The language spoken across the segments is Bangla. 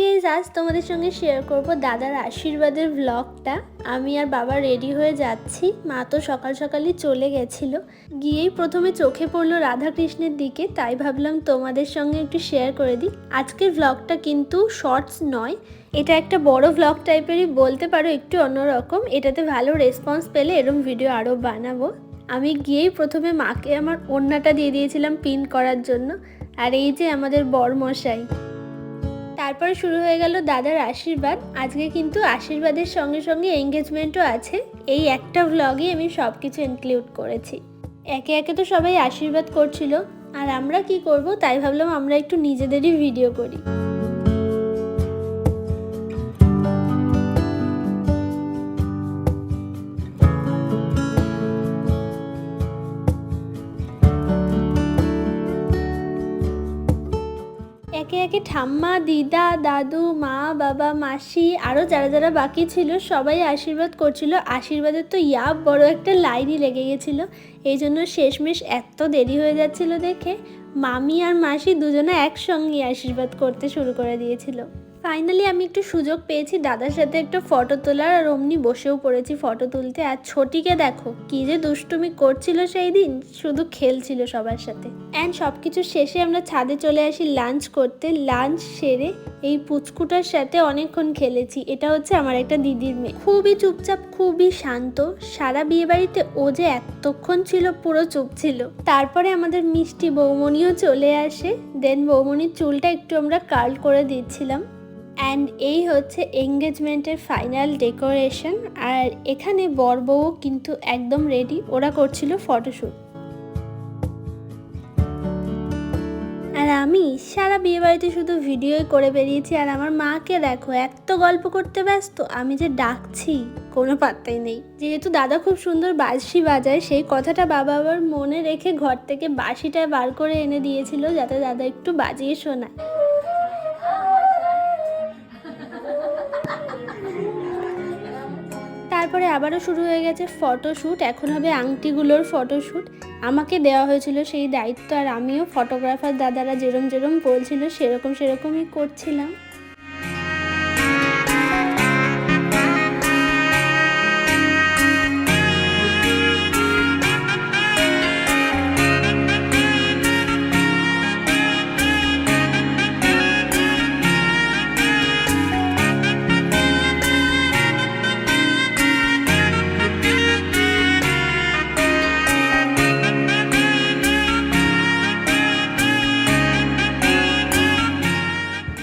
গাইস, আজ তোমাদের সঙ্গে শেয়ার করব দাদার আশীর্বাদের ব্লগটা। আমি আর বাবা রেডি হয়ে যাচ্ছি। মা তো সকাল সকালই চলে গেছিল। গিয়েই প্রথমে চোখে পড়লো রাধাকৃষ্ণের দিকে, তাই ভাবলাম তোমাদের সঙ্গে একটু শেয়ার করে দিই। আজকের ব্লগটা কিন্তু শর্টস নয়, এটা একটা বড় ব্লগ টাইপেরই বলতে পারো, একটু অন্যরকম। এটাতে ভালো রেসপন্স পেলে এরকম ভিডিও আরও বানাবো। আমি গিয়েই প্রথমে মাকে আমার ওড়নাটা দিয়ে দিয়েছিলাম পিন করার জন্য। আর এই যে আমাদের বরমশাই। তারপরে শুরু হয়ে গেল দাদার আশীর্বাদ। আজকে কিন্তু আশীর্বাদের সঙ্গে সঙ্গে এঙ্গেজমেন্টও আছে। এই একটা ভ্লগে আমি সব কিছু ইনক্লুড করেছি। একে একে তো সবাই আশীর্বাদ করছিল, আর আমরা কি করব, তাই ভাবলাম আমরা একটু নিজেদেরই ভিডিও করি। একে একে ঠাম্মা, দিদা, দাদু, মা, বাবা, মাসি, আরও যারা যারা বাকি ছিল সবাই আশীর্বাদ করছিল। আশীর্বাদের তো বড় একটা লাইনই লেগে গেছিলো, এই জন্য শেষমেশ এত দেরি হয়ে যাচ্ছিল দেখে মামি আর মাসি দুজনে একসঙ্গে আশীর্বাদ করতে শুরু করে দিয়েছিল। ফাইনালি আমি একটু সুযোগ পেয়েছি দাদার সাথে একটা ফটো তোলার, আর অমনি বসেও পড়েছি ফটো তুলতে। আর ছোটিকে দেখো কি যে দুষ্টুমি করছিল সেই দিন, শুধু খেলছিল সবার সাথে। অ্যান্ড সব কিছু শেষে আমরা ছাদে চলে আসি লাঞ্চ করতে। লাঞ্চ সেরে এই পুচকুটার সাথে অনেকক্ষণ খেলেছি। এটা হচ্ছে আমার একটা দিদির মেয়ে, খুবই চুপচাপ, খুবই শান্ত। সারা বিয়ে বাড়িতে ও যে এতক্ষণ ছিল পুরো চুপ ছিল। তারপরে আমাদের মিষ্টি বৌমনিও চলে আসে। দেন বৌমনির চুলটা একটু আমরা কার্ল করে দিচ্ছিলাম। অ্যান্ড এই হচ্ছে এঙ্গেজমেন্টের ফাইনাল ডেকোরেশন। আর এখানে বর বউ কিন্তু একদম রেডি, ওরা করছিল ফটোশ্যুট। আর আমি সারা বিয়ে বাড়িতে শুধু ভিডিওই করে বেরিয়েছি। আর আমার মাকে দেখো এত গল্প করতে ব্যস্ত, আমি যে ডাকছি কোনো পাত্তাই নেই। যেহেতু দাদা খুব সুন্দর বাঁশি বাজায়, সেই কথাটা বাবা আবার মনে রেখে ঘর থেকে বাঁশিটা বার করে এনে দিয়েছিল, যাতে দাদা একটু বাজিয়ে শোনায়। তারপরে আবারও শুরু হয়ে গেছে ফটোশ্যুট। এখন হবে আংটিগুলোর ফটোশ্যুট। আমাকে দেওয়া হয়েছিল সেই দায়িত্ব, আর আমিও ফটোগ্রাফার দাদারা যেরকম বলছিল সেরকমই করছিলাম।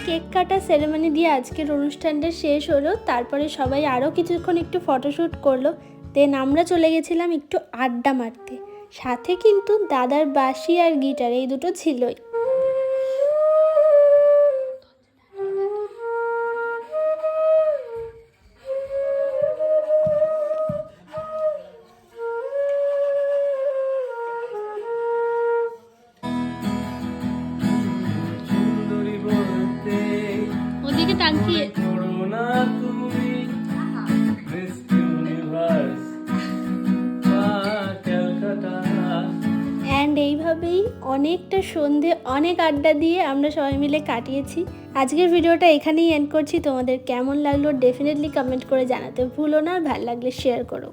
কেক কাটা সেরেমনি দিয়ে আজকের অনুষ্ঠানটা শেষ হলো। তারপরে সবাই আরও কিছুক্ষণ একটু ফটোশ্যুট করলো। দেন আমরা চলে গেছিলাম একটু আড্ডা মারতে। সাথে কিন্তু দাদার বাঁশি আর গিটার এই দুটো ছিলই। ওদিকে তাকিয়ে অ্যান্ড এইভাবেই অনেকটা সন্ধে অনেক আড্ডা দিয়ে আমরা সবাই মিলে কাটিয়েছি। আজকের ভিডিওটা এখানেই এন্ড করছি। তোমাদের কেমন লাগলো ডেফিনেটলি কমেন্ট করে জানাতে ভুলো না, আর ভালো লাগলে শেয়ার করো।